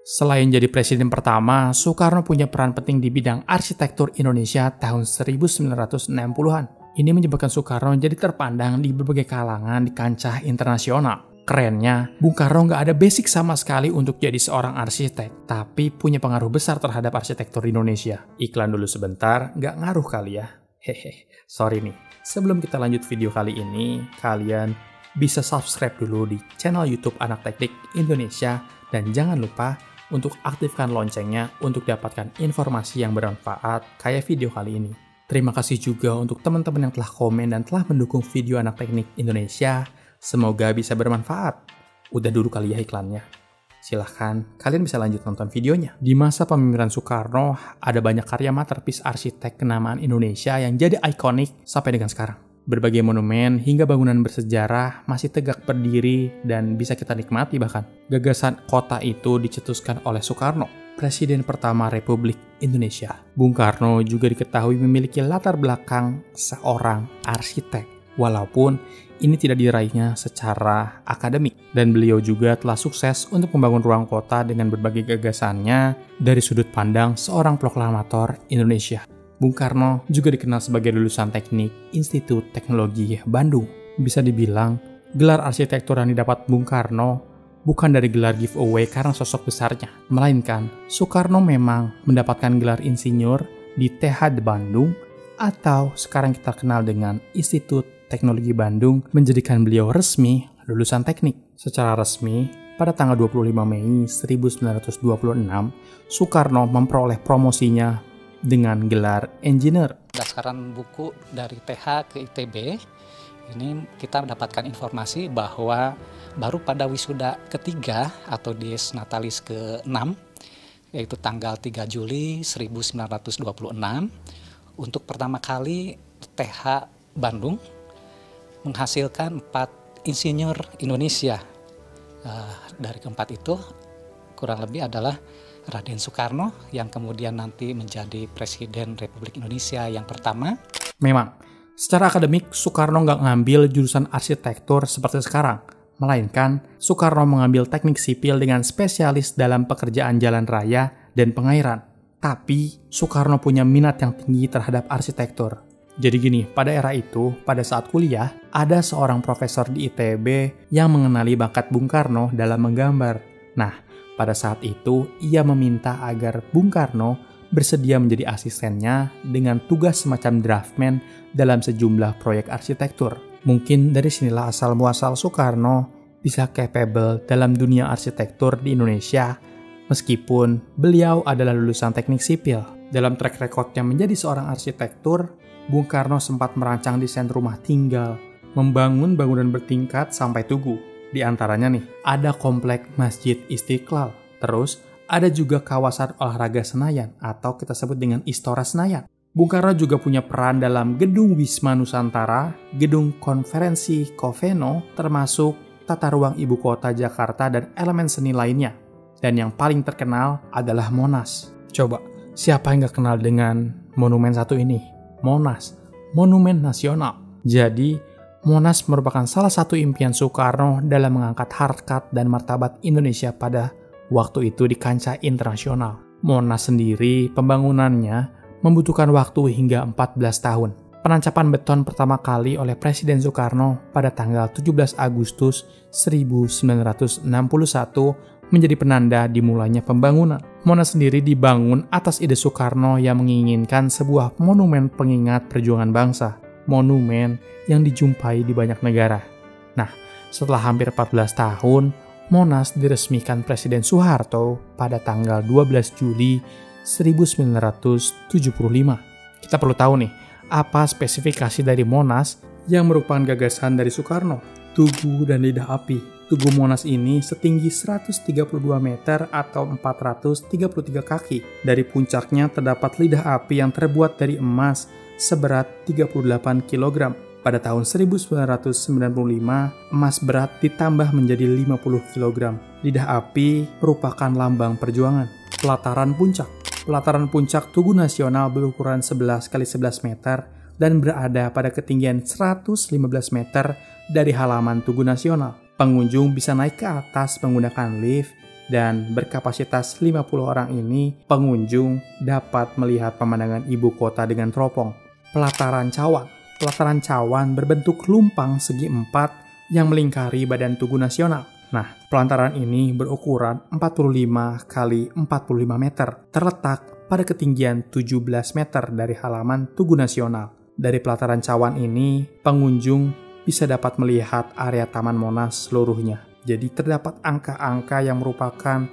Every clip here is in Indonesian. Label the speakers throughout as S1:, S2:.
S1: Selain jadi presiden pertama, Soekarno punya peran penting di bidang arsitektur Indonesia tahun 1960-an. Ini menyebabkan Soekarno jadi terpandang di berbagai kalangan di kancah internasional. Kerennya, Bung Karno nggak ada basic sama sekali untuk jadi seorang arsitek, tapi punya pengaruh besar terhadap arsitektur Indonesia. Iklan dulu sebentar, nggak ngaruh kali ya? Hehe, sorry nih. Sebelum kita lanjut video kali ini, kalian bisa subscribe dulu di channel YouTube Anak Teknik Indonesia, dan jangan lupa untuk aktifkan loncengnya untuk dapatkan informasi yang bermanfaat kayak video kali ini. Terima kasih juga untuk teman-teman yang telah komen dan telah mendukung video Anak Teknik Indonesia. Semoga bisa bermanfaat. Udah dulu kali ya iklannya. Silahkan, kalian bisa lanjut nonton videonya. Di masa pemimpinan Soekarno, ada banyak karya masterpiece arsitek kenamaan Indonesia yang jadi ikonik sampai dengan sekarang. Berbagai monumen hingga bangunan bersejarah masih tegak berdiri dan bisa kita nikmati bahkan. Gagasan kota itu dicetuskan oleh Soekarno, Presiden pertama Republik Indonesia. Bung Karno juga diketahui memiliki latar belakang seorang arsitek, walaupun ini tidak diraihnya secara akademik. Dan beliau juga telah sukses untuk membangun ruang kota dengan berbagai gagasannya dari sudut pandang seorang proklamator Indonesia. Bung Karno juga dikenal sebagai lulusan teknik Institut Teknologi Bandung. Bisa dibilang, gelar arsitektur yang didapat Bung Karno bukan dari gelar giveaway karena sosok besarnya, melainkan Soekarno memang mendapatkan gelar insinyur di TH Bandung, atau sekarang kita kenal dengan Institut Teknologi Bandung, menjadikan beliau resmi lulusan teknik. Secara resmi, pada tanggal 25 Mei 1926, Soekarno memperoleh promosinya dengan gelar engineer.
S2: Berdasarkan buku dari TH ke ITB, ini kita mendapatkan informasi bahwa baru pada wisuda ketiga atau dies natalis ke-6, yaitu tanggal 3 Juli 1926, untuk pertama kali TH Bandung menghasilkan 4 insinyur Indonesia. Dari keempat itu kurang lebih adalah Raden Soekarno yang kemudian nanti menjadi Presiden Republik Indonesia yang pertama.
S1: Memang, secara akademik Soekarno nggak ngambil jurusan arsitektur seperti sekarang, melainkan Soekarno mengambil teknik sipil dengan spesialis dalam pekerjaan jalan raya dan pengairan. Tapi Soekarno punya minat yang tinggi terhadap arsitektur. Jadi gini, pada era itu, pada saat kuliah, ada seorang profesor di ITB yang mengenali bakat Bung Karno dalam menggambar. Nah, pada saat itu, ia meminta agar Bung Karno bersedia menjadi asistennya dengan tugas semacam draftman dalam sejumlah proyek arsitektur. Mungkin dari sinilah asal-muasal Soekarno bisa capable dalam dunia arsitektur di Indonesia, meskipun beliau adalah lulusan teknik sipil. Dalam track recordnya menjadi seorang arsitektur, Bung Karno sempat merancang desain rumah tinggal, membangun bangunan bertingkat sampai tugu. Di antaranya nih, ada komplek Masjid Istiqlal. Terus, ada juga kawasan olahraga Senayan atau kita sebut dengan Istora Senayan. Bung Karno juga punya peran dalam Gedung Wisma Nusantara, Gedung Konferensi Coveno, termasuk tata ruang ibu kota Jakarta dan elemen seni lainnya. Dan yang paling terkenal adalah Monas. Coba, siapa yang gak kenal dengan monumen satu ini? Monas, Monumen Nasional. Jadi, Monas merupakan salah satu impian Soekarno dalam mengangkat harkat dan martabat Indonesia pada waktu itu di kancah internasional. Monas sendiri, pembangunannya membutuhkan waktu hingga 14 tahun. Penancapan beton pertama kali oleh Presiden Soekarno pada tanggal 17 Agustus 1961 menjadi penanda dimulainya pembangunan. Monas sendiri dibangun atas ide Soekarno yang menginginkan sebuah monumen pengingat perjuangan bangsa. Monumen yang dijumpai di banyak negara. Nah, setelah hampir 14 tahun, Monas diresmikan Presiden Soeharto pada tanggal 12 Juli 1975. Kita perlu tahu nih, apa spesifikasi dari Monas yang merupakan gagasan dari Soekarno? Tugu dan lidah api. Tugu Monas ini setinggi 132 meter atau 433 kaki. Dari puncaknya terdapat lidah api yang terbuat dari emas seberat 38 kg. Pada tahun 1995, emas berat ditambah menjadi 50 kg. Lidah api merupakan lambang perjuangan. Pelataran puncak. Pelataran puncak Tugu Nasional berukuran 11 x 11 meter dan berada pada ketinggian 115 meter dari halaman Tugu Nasional. Pengunjung bisa naik ke atas menggunakan lift dan berkapasitas 50 orang ini, pengunjung dapat melihat pemandangan ibu kota dengan teropong. Pelataran cawan. Pelataran cawan berbentuk lumpang segi 4 yang melingkari Badan Tugu Nasional. Nah, pelataran ini berukuran 45 kali 45 meter, terletak pada ketinggian 17 meter dari halaman Tugu Nasional. Dari pelataran cawan ini, pengunjung bisa dapat melihat area Taman Monas seluruhnya. Jadi terdapat angka-angka yang merupakan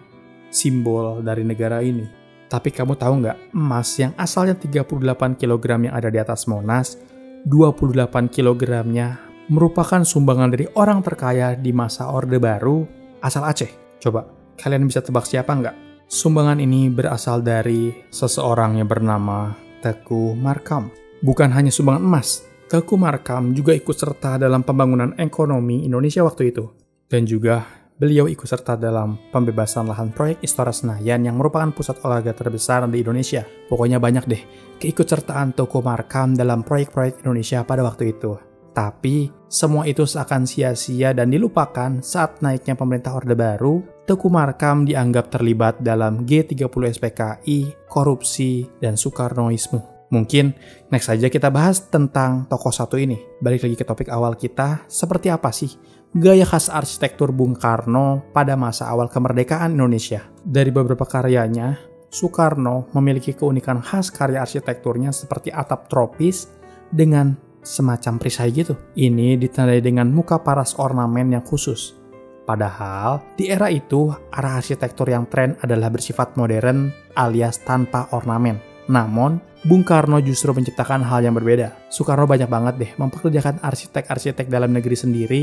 S1: simbol dari negara ini. Tapi kamu tahu nggak, emas yang asalnya 38 kg yang ada di atas Monas, 28 kg-nya merupakan sumbangan dari orang terkaya di masa Orde Baru asal Aceh. Coba, kalian bisa tebak siapa nggak? Sumbangan ini berasal dari seseorang yang bernama Teuku Markam. Bukan hanya sumbangan emas, Teuku Markam juga ikut serta dalam pembangunan ekonomi Indonesia waktu itu. Dan juga beliau ikut serta dalam pembebasan lahan proyek Istora Senayan yang merupakan pusat olahraga terbesar di Indonesia. Pokoknya banyak deh keikutsertaan Teuku Markam dalam proyek-proyek Indonesia pada waktu itu. Tapi semua itu seakan sia-sia dan dilupakan saat naiknya pemerintah Orde Baru. Teuku Markam dianggap terlibat dalam G30 SPKI, korupsi, dan Soekarnoisme. Mungkin next saja kita bahas tentang tokoh satu ini. Balik lagi ke topik awal kita, seperti apa sih gaya khas arsitektur Bung Karno pada masa awal kemerdekaan Indonesia? Dari beberapa karyanya, Soekarno memiliki keunikan khas karya arsitekturnya seperti atap tropis dengan semacam perisai gitu. Ini ditandai dengan muka paras ornamen yang khusus. Padahal di era itu, arah arsitektur yang tren adalah bersifat modern alias tanpa ornamen. Namun, Bung Karno justru menciptakan hal yang berbeda. Soekarno banyak banget deh mempekerjakan arsitek-arsitek dalam negeri sendiri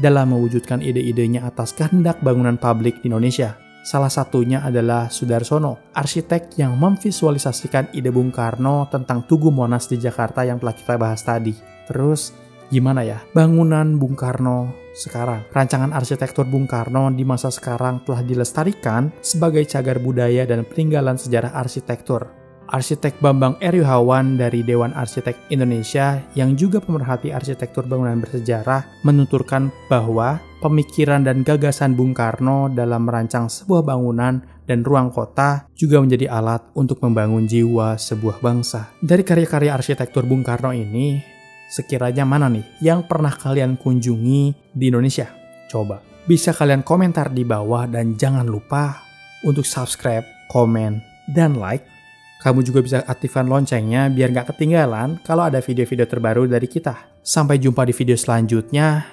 S1: dalam mewujudkan ide-idenya atas kehendak bangunan publik di Indonesia. Salah satunya adalah Sudarsono, arsitek yang memvisualisasikan ide Bung Karno tentang Tugu Monas di Jakarta yang telah kita bahas tadi. Terus, gimana ya bangunan Bung Karno sekarang? Rancangan arsitektur Bung Karno di masa sekarang telah dilestarikan sebagai cagar budaya dan peninggalan sejarah arsitektur. Arsitek Bambang Eryuhawan dari Dewan Arsitek Indonesia yang juga pemerhati arsitektur bangunan bersejarah menuturkan bahwa pemikiran dan gagasan Bung Karno dalam merancang sebuah bangunan dan ruang kota juga menjadi alat untuk membangun jiwa sebuah bangsa. Dari karya-karya arsitektur Bung Karno ini, sekiranya mana nih yang pernah kalian kunjungi di Indonesia? Coba, bisa kalian komentar di bawah dan jangan lupa untuk subscribe, komen, dan like. Kamu juga bisa aktifkan loncengnya biar nggak ketinggalan kalau ada video-video terbaru dari kita. Sampai jumpa di video selanjutnya.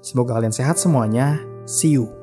S1: Semoga kalian sehat semuanya. See you.